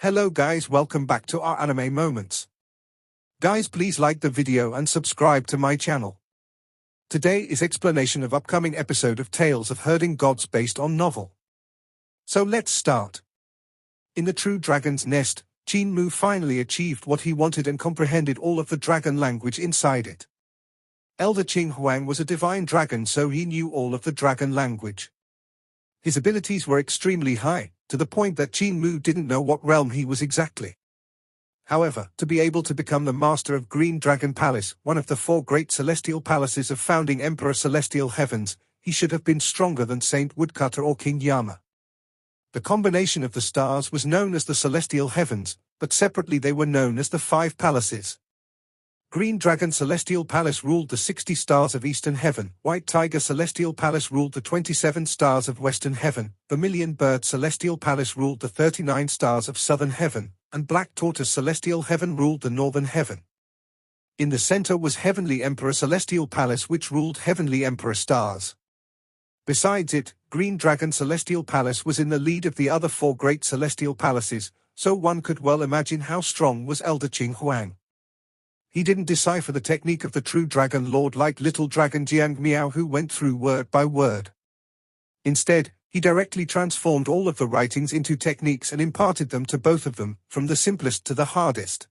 Hello guys, welcome back to our anime moments. Guys, please like the video and subscribe to my channel. Today is explanation of upcoming episode of Tales of Herding Gods based on novel. So let's start. In the True Dragon's Nest, Qin Mu finally achieved what he wanted and comprehended all of the dragon language inside it. Elder Qing Huang was a divine dragon, so he knew all of the dragon language. His abilities were extremely high, to the point that Qin Mu didn't know what realm he was exactly. However, to be able to become the master of Green Dragon Palace, one of the 4 great celestial palaces of founding Emperor Celestial Heavens, he should have been stronger than Saint Woodcutter or King Yama. The combination of the stars was known as the Celestial Heavens, but separately they were known as the 5 Palaces. Green Dragon Celestial Palace ruled the 60 stars of Eastern Heaven, White Tiger Celestial Palace ruled the 27 stars of Western Heaven, Vermilion Bird Celestial Palace ruled the 39 stars of Southern Heaven, and Black Tortoise Celestial Heaven ruled the Northern Heaven. In the center was Heavenly Emperor Celestial Palace, which ruled Heavenly Emperor stars. Besides it, Green Dragon Celestial Palace was in the lead of the other 4 great celestial palaces, so one could well imagine how strong was Elder Qing Huang. He didn't decipher the technique of the true Dragon Lord like little dragon Jiang Miao, who went through word by word. Instead, he directly transformed all of the writings into techniques and imparted them to both of them, from the simplest to the hardest.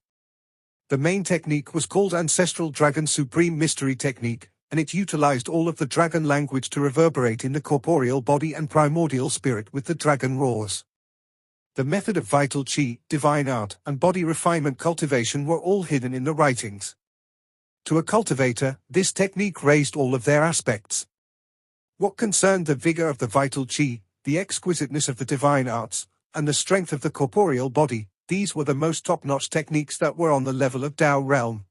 The main technique was called Ancestral Dragon Supreme Mystery Technique, and it utilized all of the dragon language to reverberate in the corporeal body and primordial spirit with the dragon roars. The method of vital chi, divine art, and body refinement cultivation were all hidden in the writings. To a cultivator, this technique raised all of their aspects. What concerned the vigor of the vital chi, the exquisiteness of the divine arts, and the strength of the corporeal body, these were the most top-notch techniques that were on the level of Tao realm.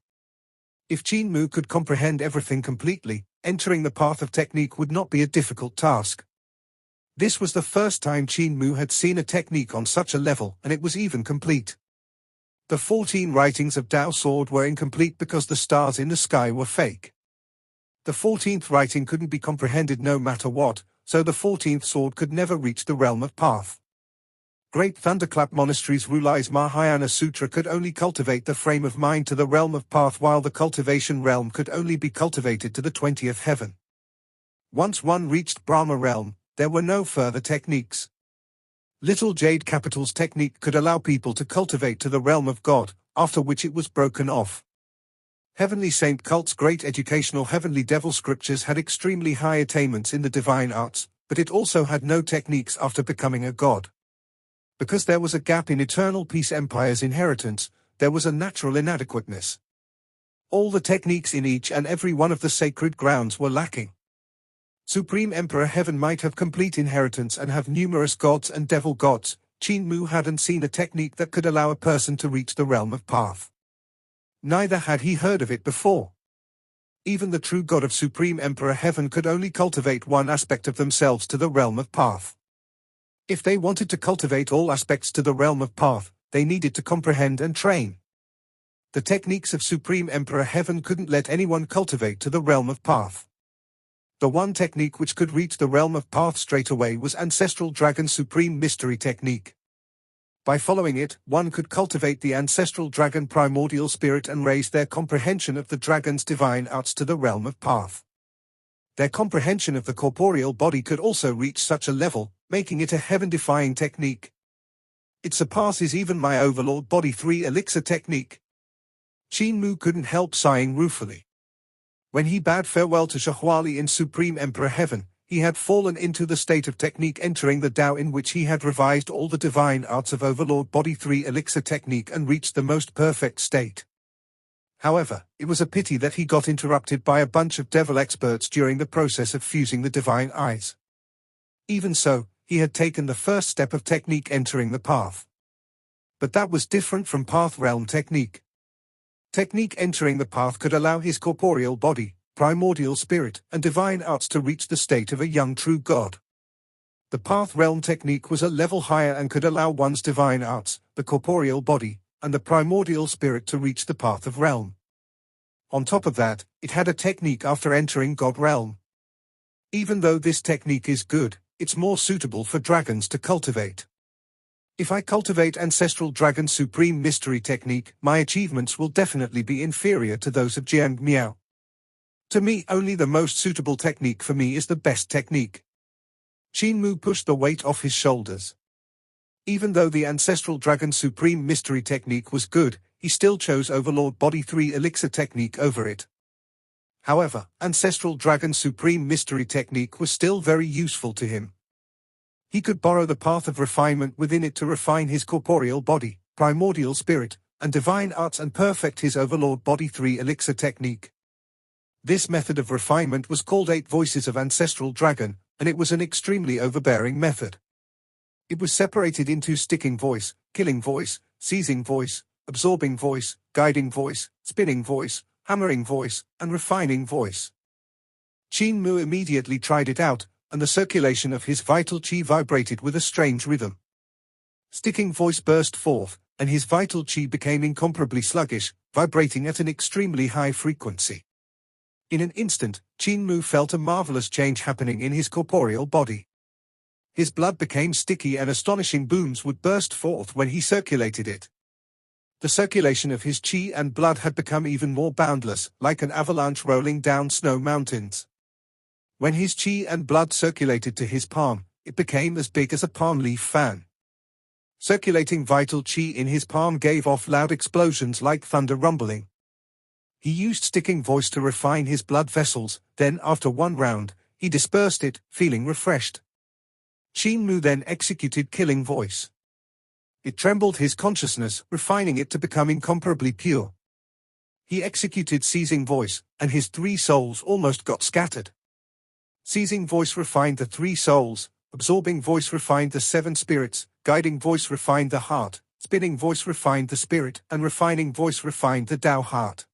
If Qin Mu could comprehend everything completely, entering the path of technique would not be a difficult task. This was the first time Qin Mu had seen a technique on such a level, and it was even complete. The 14 writings of Tao Sword were incomplete because the stars in the sky were fake. The 14th writing couldn't be comprehended no matter what, so the 14th sword could never reach the realm of Path. Great Thunderclap Monastery's Rulai's Mahayana Sutra could only cultivate the frame of mind to the realm of Path, while the cultivation realm could only be cultivated to the 20th heaven. Once one reached Brahma realm, there were no further techniques. Little Jade Capital's technique could allow people to cultivate to the realm of God, after which it was broken off. Heavenly Saint Cult's great educational Heavenly Devil Scriptures had extremely high attainments in the divine arts, but it also had no techniques after becoming a god. Because there was a gap in Eternal Peace Empire's inheritance, there was a natural inadequateness. All the techniques in each and every one of the sacred grounds were lacking. Supreme Emperor Heaven might have complete inheritance and have numerous gods and devil gods. Qin Mu hadn't seen a technique that could allow a person to reach the realm of Path. Neither had he heard of it before. Even the true god of Supreme Emperor Heaven could only cultivate one aspect of themselves to the realm of Path. If they wanted to cultivate all aspects to the realm of Path, they needed to comprehend and train. The techniques of Supreme Emperor Heaven couldn't let anyone cultivate to the realm of Path. The one technique which could reach the realm of Path straight away was Ancestral Dragon Supreme Mystery Technique. By following it, one could cultivate the Ancestral Dragon Primordial Spirit and raise their comprehension of the dragon's divine arts to the realm of Path. Their comprehension of the corporeal body could also reach such a level, making it a heaven-defying technique. It surpasses even my Overlord Body 3 Elixir technique. Qin Mu couldn't help sighing ruefully. When he bade farewell to Shahuali in Supreme Emperor Heaven, he had fallen into the state of technique, entering the Tao in which he had revised all the divine arts of Overlord Body 3 Elixir technique and reached the most perfect state. However, it was a pity that he got interrupted by a bunch of devil experts during the process of fusing the divine eyes. Even so, he had taken the first step of technique, entering the Path. But that was different from Path realm technique. Technique entering the Path could allow his corporeal body, primordial spirit, and divine arts to reach the state of a young true god. The Path realm technique was a level higher and could allow one's divine arts, the corporeal body, and the primordial spirit to reach the Path of realm. On top of that, it had a technique after entering God realm. Even though this technique is good, it's more suitable for dragons to cultivate. If I cultivate Ancestral Dragon Supreme Mystery Technique, my achievements will definitely be inferior to those of Jiang Miao. To me, only the most suitable technique for me is the best technique. Qin Mu pushed the weight off his shoulders. Even though the Ancestral Dragon Supreme Mystery Technique was good, he still chose Overlord Body 3 Elixir Technique over it. However, Ancestral Dragon Supreme Mystery Technique was still very useful to him. He could borrow the path of refinement within it to refine his corporeal body, primordial spirit, and divine arts and perfect his Overlord Body 3 Elixir Technique. This method of refinement was called 8 Voices of Ancestral Dragon, and it was an extremely overbearing method. It was separated into sticking voice, killing voice, seizing voice, absorbing voice, guiding voice, spinning voice, hammering voice, and refining voice. Qin Mu immediately tried it out, and the circulation of his vital qi vibrated with a strange rhythm. Sticking voice burst forth, and his vital qi became incomparably sluggish, vibrating at an extremely high frequency. In an instant, Qin Mu felt a marvelous change happening in his corporeal body. His blood became sticky and astonishing booms would burst forth when he circulated it. The circulation of his qi and blood had become even more boundless, like an avalanche rolling down snow mountains. When his qi and blood circulated to his palm, it became as big as a palm leaf fan. Circulating vital qi in his palm gave off loud explosions like thunder rumbling. He used sticking voice to refine his blood vessels, then after one round, he dispersed it, feeling refreshed. Qin Mu then executed killing voice. It trembled his consciousness, refining it to become incomparably pure. He executed seizing voice, and his 3 souls almost got scattered. Seizing voice refined the 3 souls, absorbing voice refined the 7 spirits, guiding voice refined the heart, spinning voice refined the spirit, and refining voice refined the Tao heart.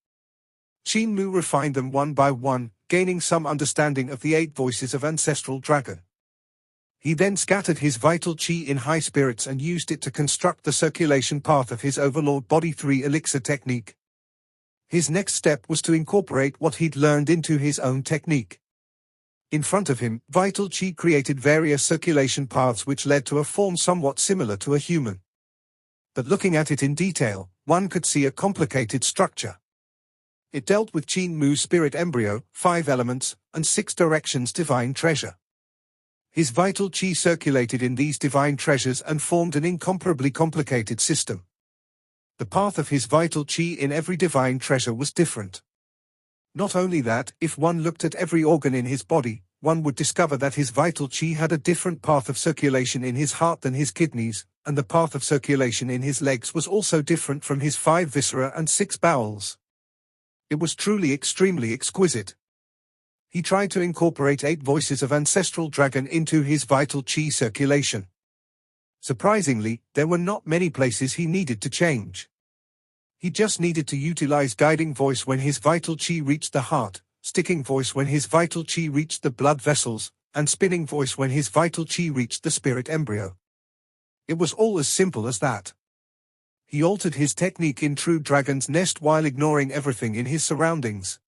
Qin Mu refined them one by one, gaining some understanding of the 8 voices of Ancestral Dragon. He then scattered his vital qi in high spirits and used it to construct the circulation path of his Overlord Body 3 Elixir Technique. His next step was to incorporate what he'd learned into his own technique. In front of him, vital qi created various circulation paths which led to a form somewhat similar to a human. But looking at it in detail, one could see a complicated structure. It dealt with Qin Mu's spirit embryo, 5 elements, and 6 directions divine treasure. His vital qi circulated in these divine treasures and formed an incomparably complicated system. The path of his vital qi in every divine treasure was different. Not only that, if one looked at every organ in his body, one would discover that his vital qi had a different path of circulation in his heart than his kidneys, and the path of circulation in his legs was also different from his 5 viscera and 6 bowels. It was truly extremely exquisite. He tried to incorporate 8 voices of Ancestral Dragon into his vital qi circulation. Surprisingly, there were not many places he needed to change. He just needed to utilize guiding voice when his vital qi reached the heart, sticking voice when his vital qi reached the blood vessels, and spinning voice when his vital qi reached the spirit embryo. It was all as simple as that. He altered his technique in true Dragon's Nest while ignoring everything in his surroundings.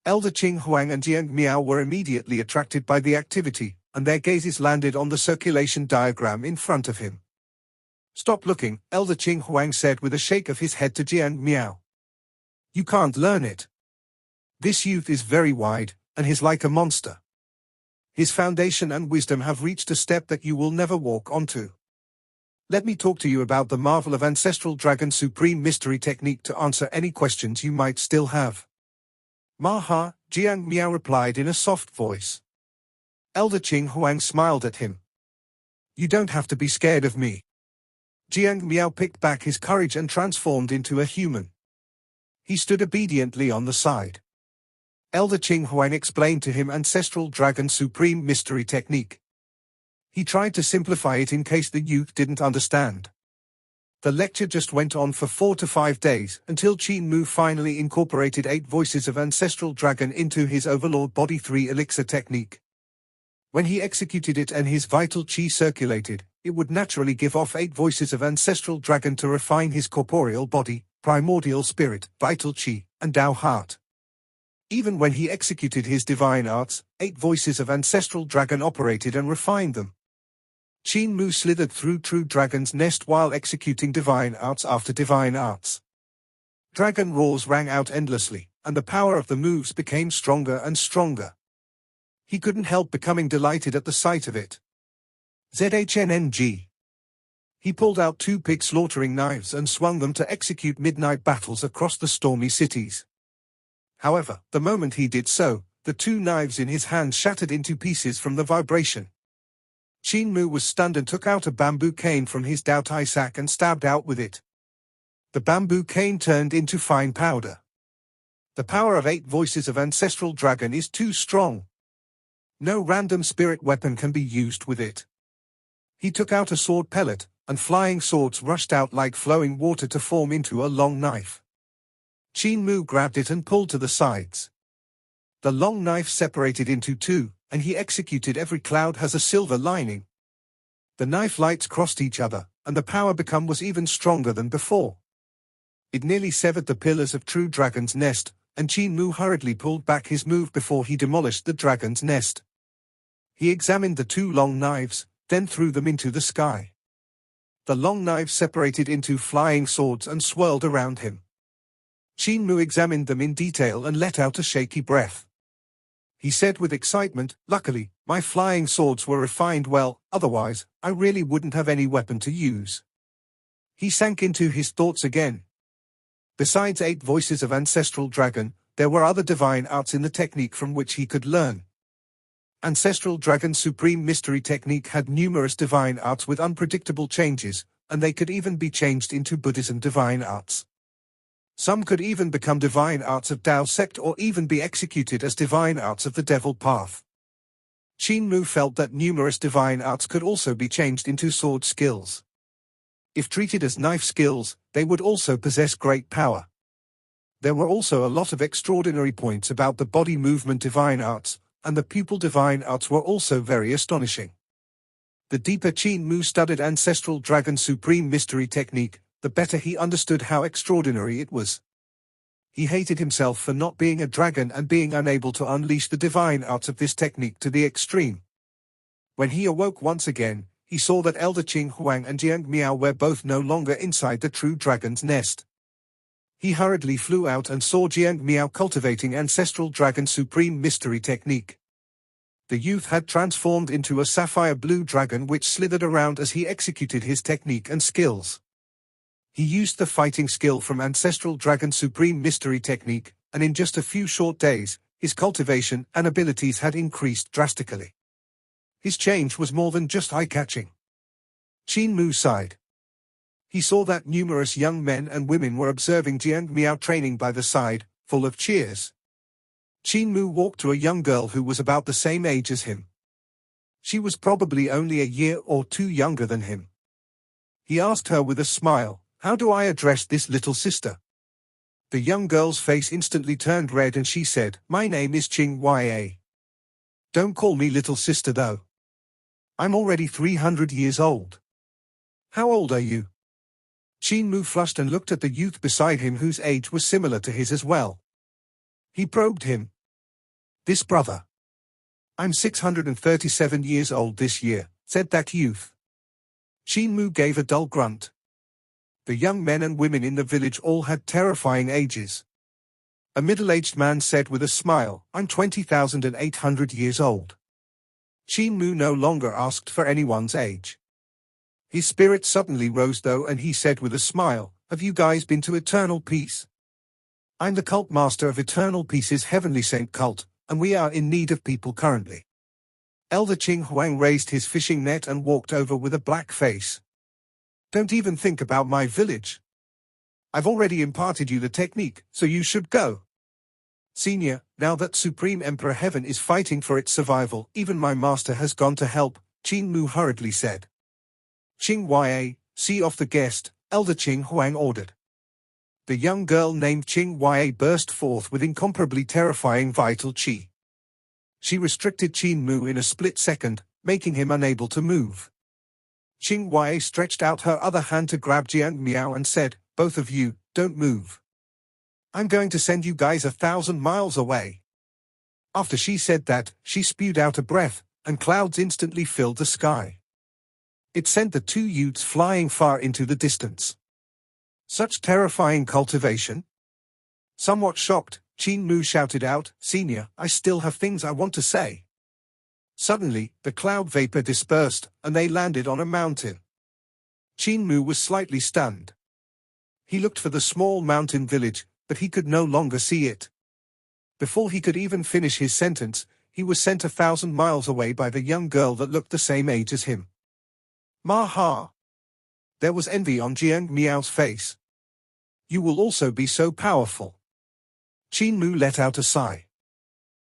Elder Qing Huang and Jiang Miao were immediately attracted by the activity, and their gazes landed on the circulation diagram in front of him. "Stop looking," Elder Qing Huang said with a shake of his head to Jiang Miao. "You can't learn it. This youth is very wide, and he's like a monster. His foundation and wisdom have reached a step that you will never walk onto. Let me talk to you about the marvel of Ancestral Dragon Supreme Mystery Technique to answer any questions you might still have." "Maha," Jiang Miao replied in a soft voice. Elder Qing Huang smiled at him. "You don't have to be scared of me." Jiang Miao picked back his courage and transformed into a human. He stood obediently on the side. Elder Qing Huang explained to him Ancestral Dragon Supreme Mystery Technique. He tried to simplify it in case the youth didn't understand. The lecture just went on for 4 to 5 days, until Qin Mu finally incorporated 8 voices of Ancestral Dragon into his Overlord Body 3 Elixir Technique. When he executed it and his vital qi circulated, it would naturally give off 8 voices of Ancestral Dragon to refine his corporeal body, primordial spirit, vital qi, and Tao heart. Even when he executed his divine arts, 8 voices of Ancestral Dragon operated and refined them. Qin Mu slithered through True Dragon's nest while executing divine arts after divine arts. Dragon roars rang out endlessly, and the power of the moves became stronger and stronger. He couldn't help becoming delighted at the sight of it. ZHNNG. He pulled out 2 pig-slaughtering knives and swung them to execute midnight battles across the stormy cities. However, the moment he did so, the 2 knives in his hand shattered into pieces from the vibration. Qin Mu was stunned and took out a bamboo cane from his Dao Tai sack and stabbed out with it. The bamboo cane turned into fine powder. The power of 8 voices of ancestral dragon is too strong. No random spirit weapon can be used with it. He took out a sword pellet, and flying swords rushed out like flowing water to form into a long knife. Qin Mu grabbed it and pulled to the sides. The long knife separated into 2, and he executed every cloud has a silver lining. The knife lights crossed each other, and the power become was even stronger than before. It nearly severed the pillars of True Dragon's nest, and Qin Mu hurriedly pulled back his move before he demolished the dragon's nest. He examined the 2 long knives, then threw them into the sky. The long knives separated into flying swords and swirled around him. Qin Mu examined them in detail and let out a shaky breath. He said with excitement, "Luckily, my flying swords were refined well, otherwise, I really wouldn't have any weapon to use." He sank into his thoughts again. Besides 8 voices of ancestral dragon, there were other divine arts in the technique from which he could learn. Ancestral Dragon's supreme mystery technique had numerous divine arts with unpredictable changes, and they could even be changed into Buddhism divine arts. Some could even become divine arts of Tao sect or even be executed as divine arts of the devil path. Qin Mu felt that numerous divine arts could also be changed into sword skills. If treated as knife skills, they would also possess great power. There were also a lot of extraordinary points about the body movement divine arts, and the pupil divine arts were also very astonishing. The deeper Qin Mu studied Ancestral Dragon's supreme mystery technique, the better he understood how extraordinary it was. He hated himself for not being a dragon and being unable to unleash the divine arts of this technique to the extreme. When he awoke once again, he saw that Elder Qing Huang and Jiang Miao were both no longer inside the True Dragon's nest. He hurriedly flew out and saw Jiang Miao cultivating Ancestral Dragon's supreme mystery technique. The youth had transformed into a sapphire blue dragon which slithered around as he executed his technique and skills. He used the fighting skill from Ancestral Dragon's supreme mystery technique, and in just a few short days, his cultivation and abilities had increased drastically. His change was more than just eye-catching. Qin Mu sighed. He saw that numerous young men and women were observing Jiang Miao training by the side, full of cheers. Qin Mu walked to a young girl who was about the same age as him. She was probably only a year or 2 younger than him. He asked her with a smile, "How do I address this little sister?" The young girl's face instantly turned red and she said, "My name is Qing Ya. Don't call me little sister though. I'm already 300 years old." "How old are you?" Qin Mu flushed and looked at the youth beside him whose age was similar to his as well. He probed him. "This brother. I'm 637 years old this year," said that youth. Qin Mu gave a dull grunt. The young men and women in the village all had terrifying ages. A middle-aged man said with a smile, "I'm 20,800 years old." Qin Mu no longer asked for anyone's age. His spirit suddenly rose though and he said with a smile, "Have you guys been to Eternal Peace? I'm the cult master of Eternal Peace's Heavenly Saint cult, and we are in need of people currently." Elder Qing Huang raised his fishing net and walked over with a black face. "Don't even think about my village. I've already imparted you the technique, so you should go. Senior, now that Supreme Emperor Heaven is fighting for its survival, even my master has gone to help," Qin Mu hurriedly said. "Qing Ya, see off the guest," Elder Qing Huang ordered. The young girl named Qing Ya burst forth with incomparably terrifying vital qi. She restricted Qin Mu in a split second, making him unable to move. Qing Ya stretched out her other hand to grab Jiang Miao and said, "Both of you, don't move. I'm going to send you guys 1,000 miles away." After she said that, she spewed out a breath, and clouds instantly filled the sky. It sent the two youths flying far into the distance. Such terrifying cultivation? Somewhat shocked, Qin Mu shouted out, "Senior, I still have things I want to say." Suddenly, the cloud vapor dispersed, and they landed on a mountain. Qin Mu was slightly stunned. He looked for the small mountain village, but he could no longer see it. Before he could even finish his sentence, he was sent 1,000 miles away by the young girl that looked the same age as him. Maha! There was envy on Jiang Miao's face. You will also be so powerful. Qin Mu let out a sigh.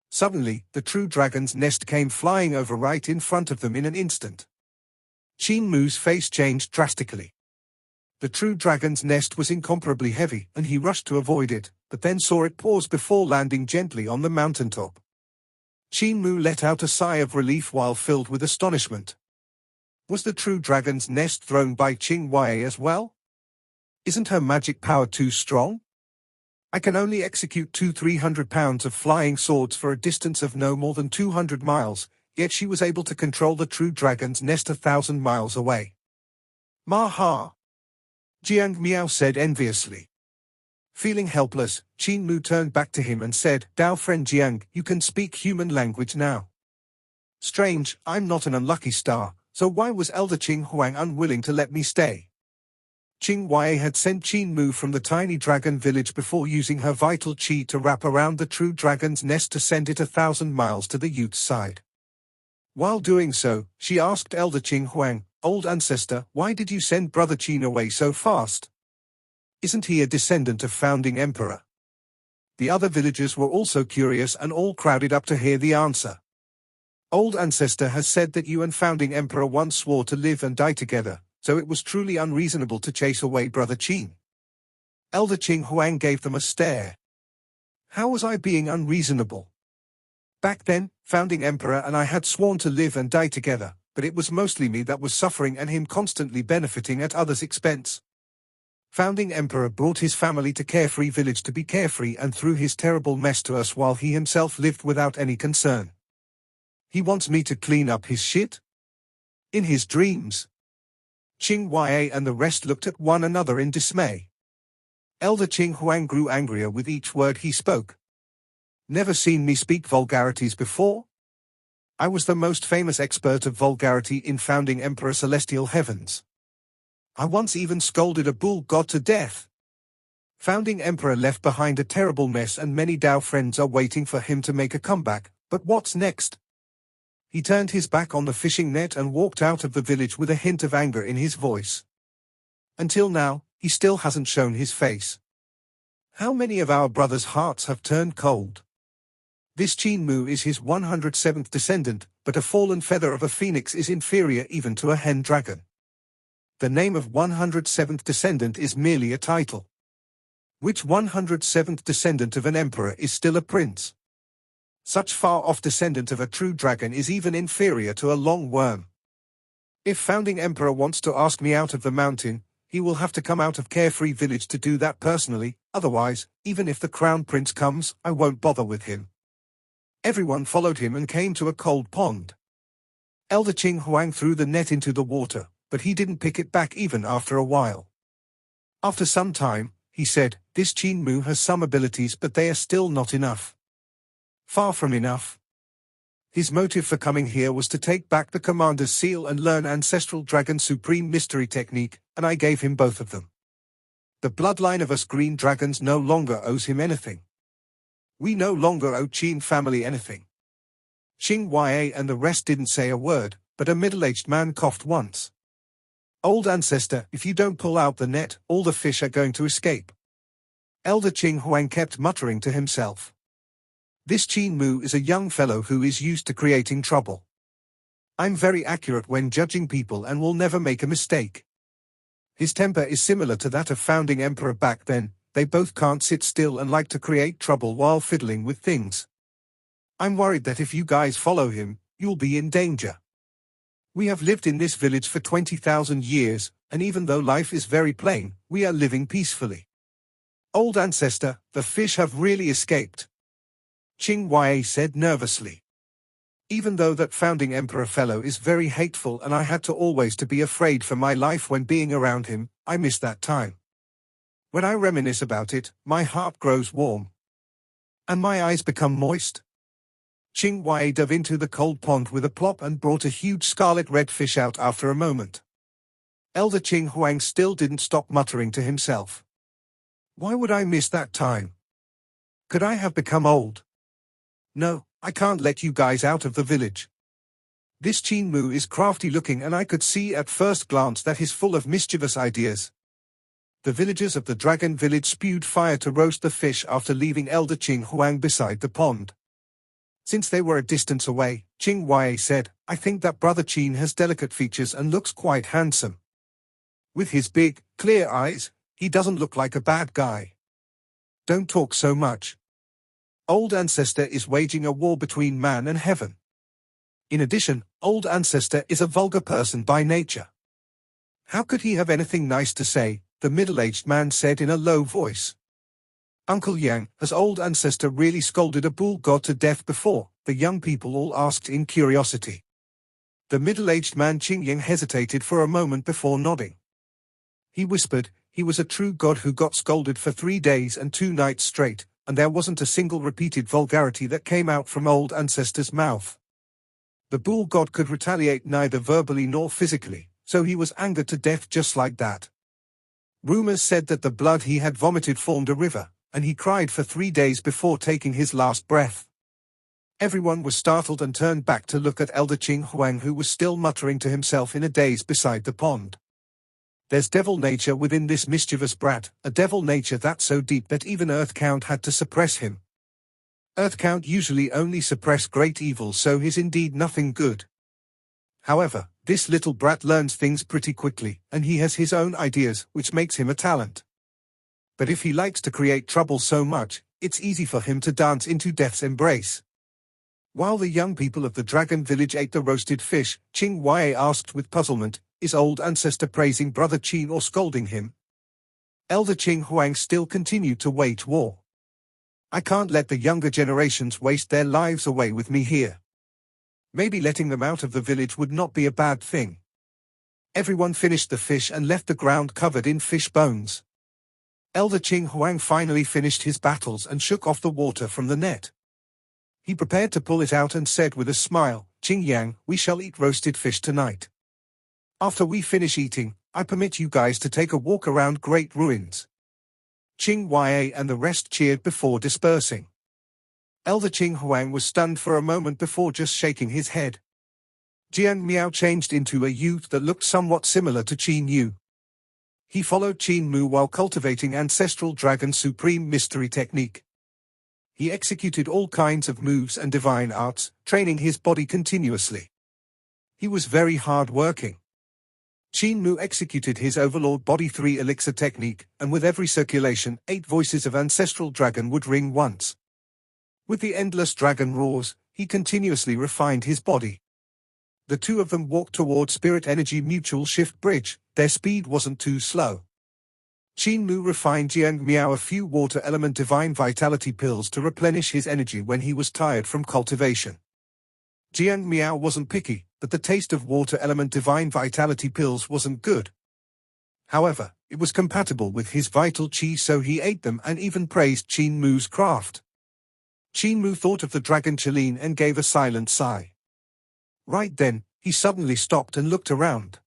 Suddenly, the true dragon's nest came flying over right in front of them in an instant. Qin Mu's face changed drastically. The true dragon's nest was incomparably heavy, and he rushed to avoid it, but then saw it pause before landing gently on the mountaintop. Qin Mu let out a sigh of relief while filled with astonishment. Was the true dragon's nest thrown by Qing Wei as well? Isn't her magic power too strong? I can only execute 300 pounds of flying swords for a distance of no more than 200 miles, yet she was able to control the true dragon's nest 1,000 miles away. Maha! Jiang Miao said enviously. Feeling helpless, Qin Mu turned back to him and said, "Dao friend Jiang, you can speak human language now." Strange, I'm not an unlucky star, so why was Elder Qing Huang unwilling to let me stay? Qing Wei had sent Qin Mu from the tiny dragon village before using her vital qi to wrap around the true dragon's nest to send it 1,000 miles to the youth's side. While doing so, she asked Elder Qing Huang, "Old ancestor, why did you send Brother Qin away so fast? Isn't he a descendant of founding emperor?" The other villagers were also curious and all crowded up to hear the answer. "Old ancestor has said that you and founding emperor once swore to live and die together, so it was truly unreasonable to chase away Brother Qin." Elder Qing Huang gave them a stare. How was I being unreasonable? Back then, founding emperor and I had sworn to live and die together, but it was mostly me that was suffering and him constantly benefiting at others' expense. Founding emperor brought his family to Carefree Village to be carefree and threw his terrible mess to us while he himself lived without any concern. He wants me to clean up his shit? In his dreams. Qing Wei and the rest looked at one another in dismay. Elder Qing Huang grew angrier with each word he spoke. Never seen me speak vulgarities before? I was the most famous expert of vulgarity in founding Emperor Celestial Heavens. I once even scolded a bull god to death. Founding Emperor left behind a terrible mess and many Dao friends are waiting for him to make a comeback, but what's next? He turned his back on the fishing net and walked out of the village with a hint of anger in his voice. Until now, he still hasn't shown his face. How many of our brothers' hearts have turned cold? This Qin Mu is his 107th descendant, but a fallen feather of a phoenix is inferior even to a hen dragon. The name of 107th descendant is merely a title. Which 107th descendant of an emperor is still a prince? Such far-off descendant of a true dragon is even inferior to a long worm. If founding emperor wants to ask me out of the mountain, he will have to come out of Carefree Village to do that personally, otherwise, even if the crown prince comes, I won't bother with him. Everyone followed him and came to a cold pond. Elder Qing Huang threw the net into the water, but he didn't pick it back even after a while. After some time, he said, "This Qin Mu has some abilities but they are still not enough." Far from enough. His motive for coming here was to take back the commander's seal and learn Ancestral Dragon Supreme Mystery Technique, and I gave him both of them. The bloodline of us green dragons no longer owes him anything. We no longer owe Qin family anything. Qing Wei and the rest didn't say a word, but a middle-aged man coughed once. "Old ancestor, if you don't pull out the net, all the fish are going to escape." Elder Qing Huang kept muttering to himself. This Qin Mu is a young fellow who is used to creating trouble. I'm very accurate when judging people and will never make a mistake. His temper is similar to that of founding emperor back then. They both can't sit still and like to create trouble while fiddling with things. I'm worried that if you guys follow him, you'll be in danger. We have lived in this village for 20,000 years, and even though life is very plain, we are living peacefully. Old ancestor, the fish have really escaped. Qing Wei said nervously. Even though that founding emperor fellow is very hateful and I had to always to be afraid for my life when being around him, I miss that time. When I reminisce about it, my heart grows warm. And my eyes become moist. Qin Mu dove into the cold pond with a plop and brought a huge scarlet-red fish out after a moment. Elder Qin Huang still didn't stop muttering to himself. Why would I miss that time? Could I have become old? No, I can't let you guys out of the village. This Qin Mu is crafty looking and I could see at first glance that he's full of mischievous ideas. The villagers of the dragon village spewed fire to roast the fish after leaving Elder Qin Huang beside the pond. Since they were a distance away, Qin Mu said, I think that Brother Qin has delicate features and looks quite handsome. With his big, clear eyes, he doesn't look like a bad guy. Don't talk so much. Old Ancestor is waging a war between man and heaven. In addition, Old Ancestor is a vulgar person by nature. How could he have anything nice to say? The middle-aged man said in a low voice. Uncle Yang, has Old Ancestor really scolded a bull god to death before? The young people all asked in curiosity. The middle-aged man Qing Yang hesitated for a moment before nodding. He whispered, he was a true god who got scolded for 3 days and 2 nights straight, and there wasn't a single repeated vulgarity that came out from Old Ancestor's mouth. The bull god could retaliate neither verbally nor physically, so he was angered to death just like that. Rumors said that the blood he had vomited formed a river, and he cried for 3 days before taking his last breath. Everyone was startled and turned back to look at Elder Qin Huang, who was still muttering to himself in a daze beside the pond. There's devil nature within this mischievous brat, a devil nature that's so deep that even Earthcount had to suppress him. Earthcount usually only suppress great evil, so he's indeed nothing good. However, this little brat learns things pretty quickly, and he has his own ideas, which makes him a talent. But if he likes to create trouble so much, it's easy for him to dance into death's embrace. While the young people of the dragon village ate the roasted fish, Qin Mu asked with puzzlement, is Old Ancestor praising Brother Qin or scolding him? Elder Qin Huang still continued to wage war. I can't let the younger generations waste their lives away with me here. Maybe letting them out of the village would not be a bad thing. Everyone finished the fish and left the ground covered in fish bones. Elder Qin Huang finally finished his battles and shook off the water from the net. He prepared to pull it out and said with a smile, Qing Yang, we shall eat roasted fish tonight. After we finish eating, I permit you guys to take a walk around Great Ruins. Qing Mu and the rest cheered before dispersing. Elder Qin Huang was stunned for a moment before just shaking his head. Jiang Miao changed into a youth that looked somewhat similar to Qin Yu. He followed Qin Mu while cultivating Ancestral Dragon Supreme Mystery Technique. He executed all kinds of moves and divine arts, training his body continuously. He was very hard-working. Qin Mu executed his Overlord Body 3 Elixir technique, and with every circulation, 8 voices of Ancestral Dragon would ring once. With the endless dragon roars, he continuously refined his body. The two of them walked toward Spirit Energy Mutual Shift Bridge. Their speed wasn't too slow. Qin Mu refined Jiang Miao a few water element divine vitality pills to replenish his energy when he was tired from cultivation. Jiang Miao wasn't picky, but the taste of water element divine vitality pills wasn't good. However, it was compatible with his vital chi, so he ate them and even praised Qin Mu's craft. Qin Mu thought of the dragon Chiline and gave a silent sigh. Right then, he suddenly stopped and looked around.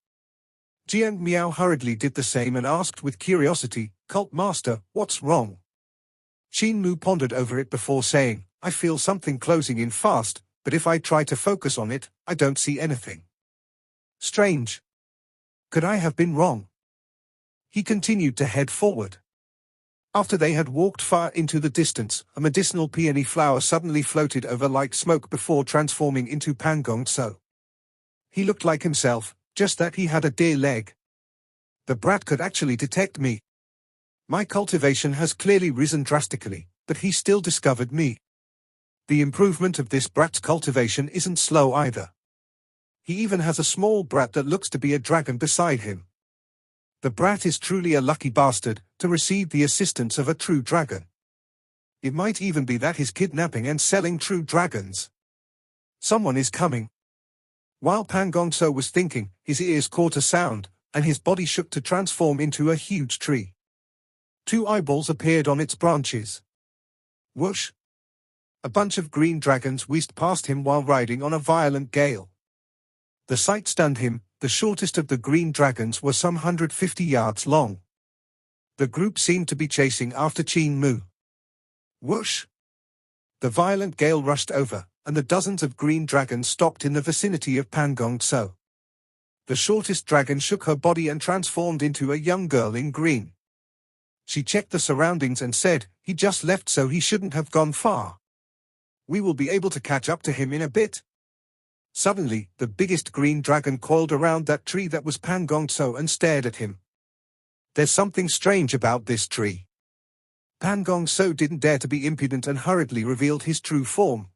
Jiang Miao hurriedly did the same and asked with curiosity, Cult Master, what's wrong? Qin Mu pondered over it before saying, I feel something closing in fast, but if I try to focus on it, I don't see anything. Strange. Could I have been wrong? He continued to head forward. After they had walked far into the distance, a medicinal peony flower suddenly floated over like smoke before transforming into Pangong Tso. He looked like himself, just that he had a deer leg. The brat could actually detect me. My cultivation has clearly risen drastically, but he still discovered me. The improvement of this brat's cultivation isn't slow either. He even has a small brat that looks to be a dragon beside him. The brat is truly a lucky bastard to receive the assistance of a true dragon. It might even be that he's kidnapping and selling true dragons. Someone is coming. While Pan Gongso was thinking, his ears caught a sound, and his body shook to transform into a huge tree. Two eyeballs appeared on its branches. Whoosh! A bunch of green dragons whizzed past him while riding on a violent gale. The sight stunned him. The shortest of the green dragons were some 150 yards long. The group seemed to be chasing after Qin Mu. Whoosh! The violent gale rushed over, and the dozens of green dragons stopped in the vicinity of Pan Gongso. The shortest dragon shook her body and transformed into a young girl in green. She checked the surroundings and said, "He just left, so he shouldn't have gone far. We will be able to catch up to him in a bit." Suddenly, the biggest green dragon coiled around that tree that was Pan Gongso and stared at him. There's something strange about this tree. Pan Gongso didn't dare to be impudent and hurriedly revealed his true form.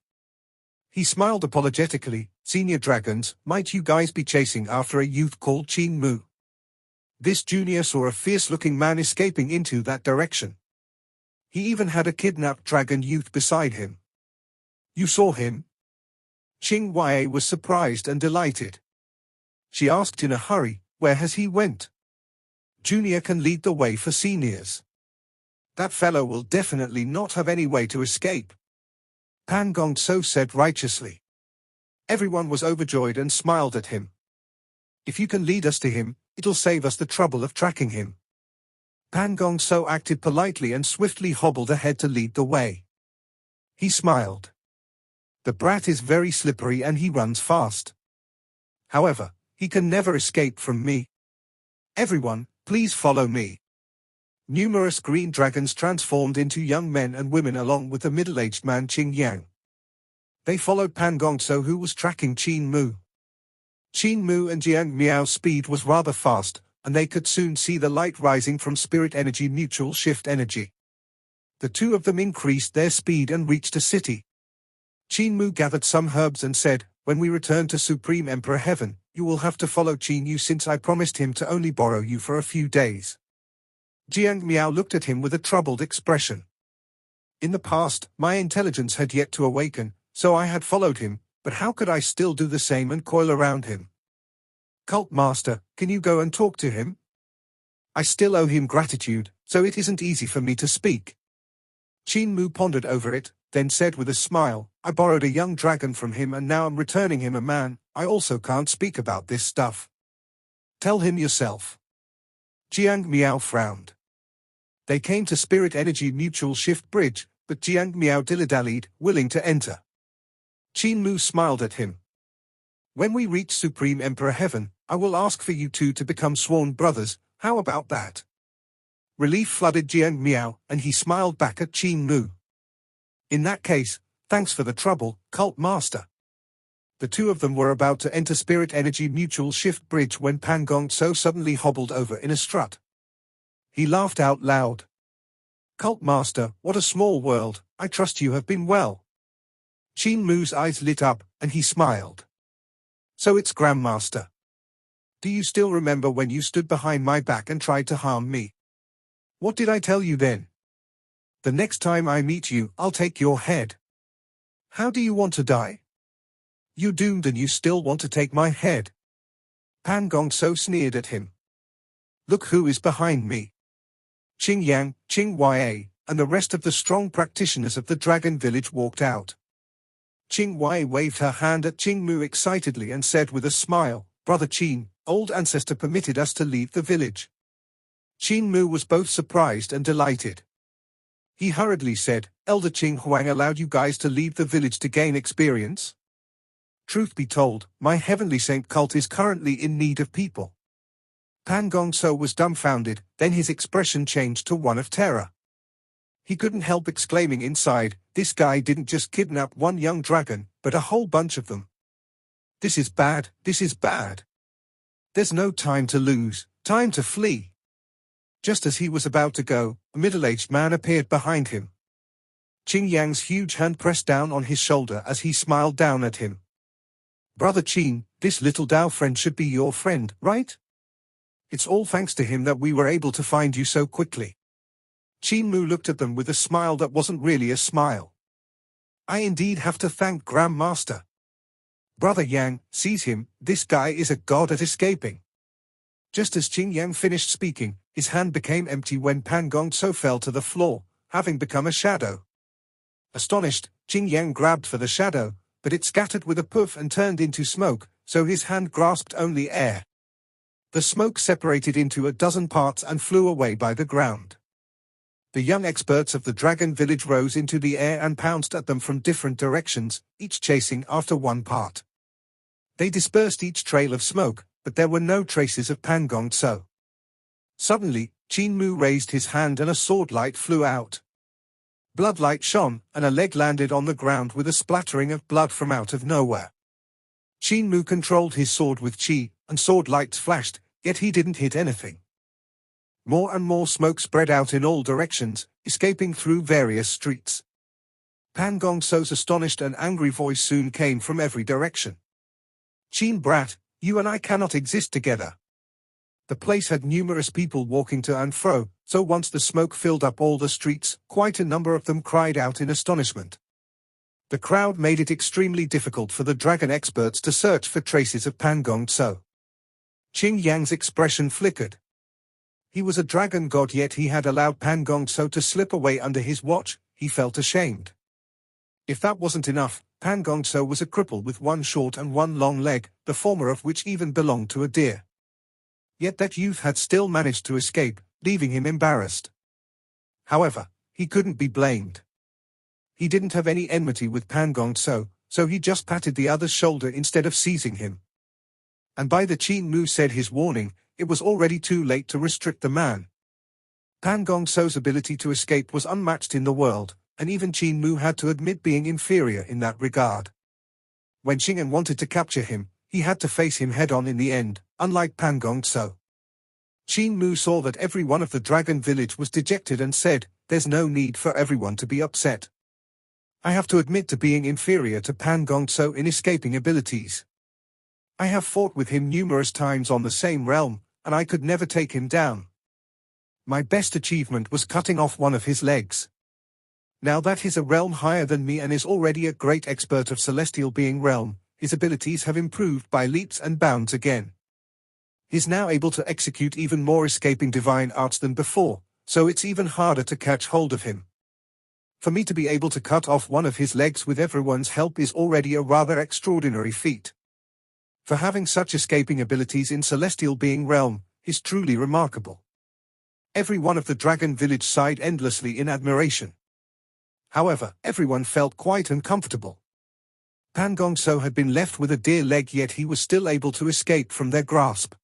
He smiled apologetically. "Senior dragons, might you guys be chasing after a youth called Qin Mu?" This junior saw a fierce-looking man escaping into that direction. He even had a kidnapped dragon youth beside him. "You saw him?" Qing Mu was surprised and delighted. She asked in a hurry, "Where has he went?" "Junior can lead the way for seniors. That fellow will definitely not have any way to escape," Pan Gongso said righteously. Everyone was overjoyed and smiled at him. "If you can lead us to him, it'll save us the trouble of tracking him." Pan Gongso acted politely and swiftly hobbled ahead to lead the way. He smiled. "The brat is very slippery and he runs fast. However, he can never escape from me. Everyone, please follow me." Numerous green dragons transformed into young men and women along with the middle-aged man Qing Yang. They followed Pan Gongso, who was tracking Qin Mu. Qin Mu and Jiang Miao's speed was rather fast, and they could soon see the light rising from spirit energy mutual shift energy. The two of them increased their speed and reached a city. Qin Mu gathered some herbs and said, "When we return to Supreme Emperor Heaven, you will have to follow Qin Yu since I promised him to only borrow you for a few days." Jiang Miao looked at him with a troubled expression. "In the past, my intelligence had yet to awaken, so I had followed him, but how could I still do the same and coil around him? Cult Master, can you go and talk to him? I still owe him gratitude, so it isn't easy for me to speak." Qin Mu pondered over it, then said with a smile, "I borrowed a young dragon from him and now I'm returning him a man. I also can't speak about this stuff. Tell him yourself." Jiang Miao frowned. They came to Spirit Energy Mutual Shift Bridge, but Jiang Miao dilly-dallied, willing to enter. Qin Mu smiled at him. "When we reach Supreme Emperor Heaven, I will ask for you two to become sworn brothers. How about that?" Relief flooded Jiang Miao, and he smiled back at Qin Mu. "In that case, thanks for the trouble, Cult Master." The two of them were about to enter Spirit Energy Mutual Shift Bridge when Pan Gongso suddenly hobbled over in a strut. He laughed out loud. "Cult Master, what a small world. I trust you have been well." Qin Mu's eyes lit up, and he smiled. "So it's Grandmaster. Do you still remember when you stood behind my back and tried to harm me? What did I tell you then? The next time I meet you, I'll take your head. How do you want to die? You're doomed and you still want to take my head." Pan Gongso sneered at him. "Look who is behind me." Qing Yang, Qing Yue, and the rest of the strong practitioners of the Dragon Village walked out. Qing Yue waved her hand at Qing Mu excitedly and said with a smile, "Brother Qin, old ancestor permitted us to leave the village." Qin Mu was both surprised and delighted. He hurriedly said, "Elder Qing Huang allowed you guys to leave the village to gain experience? Truth be told, my Heavenly Saint cult is currently in need of people." Pan Gongso was dumbfounded, then his expression changed to one of terror. He couldn't help exclaiming inside, "This guy didn't just kidnap one young dragon, but a whole bunch of them. This is bad, this is bad. There's no time to lose, time to flee." Just as he was about to go, a middle-aged man appeared behind him. Qing Yang's huge hand pressed down on his shoulder as he smiled down at him. "Brother Qin, this little Dao friend should be your friend, right? It's all thanks to him that we were able to find you so quickly." Qin Mu looked at them with a smile that wasn't really a smile. "I indeed have to thank Grandmaster. Brother Yang, seize him, this guy is a god at escaping. Just as Qin Yang finished speaking, his hand became empty when Pan Gong So fell to the floor, having become a shadow. Astonished, Qin Yang grabbed for the shadow, but it scattered with a puff and turned into smoke, so his hand grasped only air. The smoke separated into a dozen parts and flew away by the ground. The young experts of the dragon village rose into the air and pounced at them from different directions, each chasing after one part. They dispersed each trail of smoke, but there were no traces of Pan Gong So. Suddenly, Qin Mu raised his hand and a sword light flew out. Bloodlight shone, and a leg landed on the ground with a splattering of blood from out of nowhere. Qin Mu controlled his sword with qi, and sword lights flashed, yet he didn't hit anything. More and more smoke spread out in all directions, escaping through various streets. Pan Gong So's astonished and angry voice soon came from every direction. Qin brat, you and I cannot exist together. The place had numerous people walking to and fro, so once the smoke filled up all the streets, quite a number of them cried out in astonishment. The crowd made it extremely difficult for the dragon experts to search for traces of Pan Gong So. Qin Yang's expression flickered. He was a dragon god, yet he had allowed Pan Gong So to slip away under his watch. He felt ashamed. If that wasn't enough, Pan Gong So was a cripple with one short and one long leg, the former of which even belonged to a deer. Yet that youth had still managed to escape, leaving him embarrassed. However, he couldn't be blamed. He didn't have any enmity with Pan Gong So, so he just patted the other's shoulder instead of seizing him. And by the Qin Mu said his warning, it was already too late to restrict the man. Pan Gong So's ability to escape was unmatched in the world, and even Qin Mu had to admit being inferior in that regard. When Xing'an wanted to capture him, he had to face him head-on in the end, unlike Pan Gong So. Qin Mu saw that every one of the dragon village was dejected and said, "There's no need for everyone to be upset. I have to admit to being inferior to Pan Gong So in escaping abilities. I have fought with him numerous times on the same realm, and I could never take him down. My best achievement was cutting off one of his legs. Now that he's a realm higher than me and is already a great expert of celestial being realm, his abilities have improved by leaps and bounds again. He's now able to execute even more escaping divine arts than before, so it's even harder to catch hold of him. For me to be able to cut off one of his legs with everyone's help is already a rather extraordinary feat. For having such escaping abilities in celestial being realm, is truly remarkable." Every one of the dragon village sighed endlessly in admiration. However, everyone felt quite uncomfortable. Pan Gong So had been left with a deer leg, yet he was still able to escape from their grasp.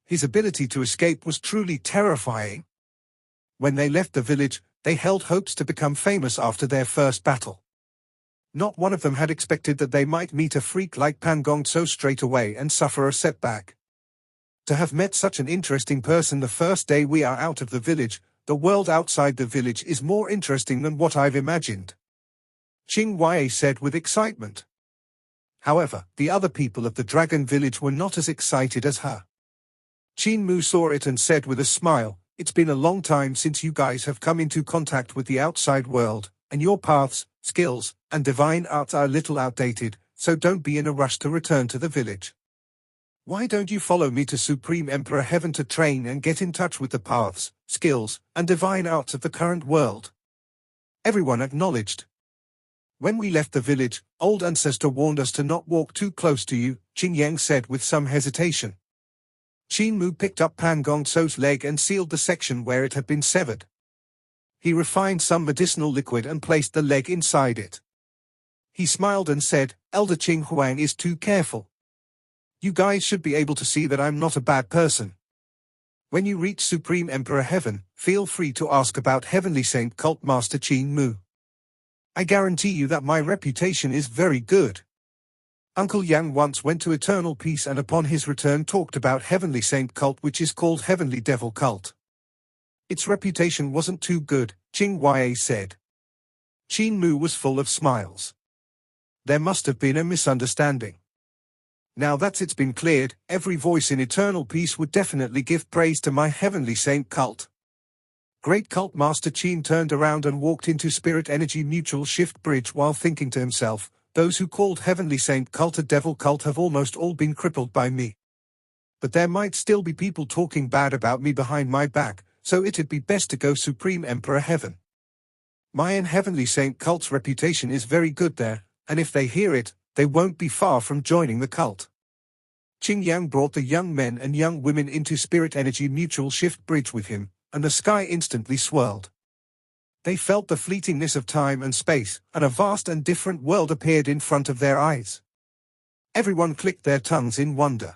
His ability to escape was truly terrifying. When they left the village, they held hopes to become famous after their first battle. Not one of them had expected that they might meet a freak like Pan Gong So straight away and suffer a setback. To have met such an interesting person the first day we are out of the village, the world outside the village is more interesting than what I've imagined," Qing Yue said with excitement. However, the other people of the dragon village were not as excited as her. Qin Mu saw it and said with a smile, "It's been a long time since you guys have come into contact with the outside world, and your paths, skills, and divine arts are a little outdated, so don't be in a rush to return to the village. Why don't you follow me to Supreme Emperor Heaven to train and get in touch with the paths, skills, and divine arts of the current world?" Everyone acknowledged. "When we left the village, old ancestor warned us to not walk too close to you," Qin Yang said with some hesitation. Qin Mu picked up Pan Gong So's leg and sealed the section where it had been severed. He refined some medicinal liquid and placed the leg inside it. He smiled and said, "Elder Qing Huang is too careful. You guys should be able to see that I'm not a bad person. When you reach Supreme Emperor Heaven, feel free to ask about Heavenly Saint Cult Master Qin Mu. I guarantee you that my reputation is very good." Uncle Yang once went to Eternal Peace and upon his return talked about Heavenly Saint Cult, which is called Heavenly Devil Cult. Its reputation wasn't too good, Qing Yue said. Qin Mu was full of smiles. There must have been a misunderstanding. Now that it's been cleared, every voice in Eternal Peace would definitely give praise to my Heavenly Saint Cult. Great Cult Master Qin turned around and walked into Spirit Energy Mutual Shift Bridge while thinking to himself, Those who called Heavenly Saint cult a devil cult have almost all been crippled by me. But there might still be people talking bad about me behind my back, so it'd be best to go Supreme Emperor Heaven. Mayan Heavenly Saint cult's reputation is very good there, and if they hear it, they won't be far from joining the cult. Qin Yang brought the young men and young women into Spirit Energy Mutual Shift Bridge with him, and the sky instantly swirled. They felt the fleetingness of time and space, and a vast and different world appeared in front of their eyes. Everyone clicked their tongues in wonder.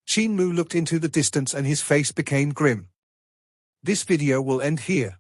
Qin Mu looked into the distance and his face became grim. This video will end here.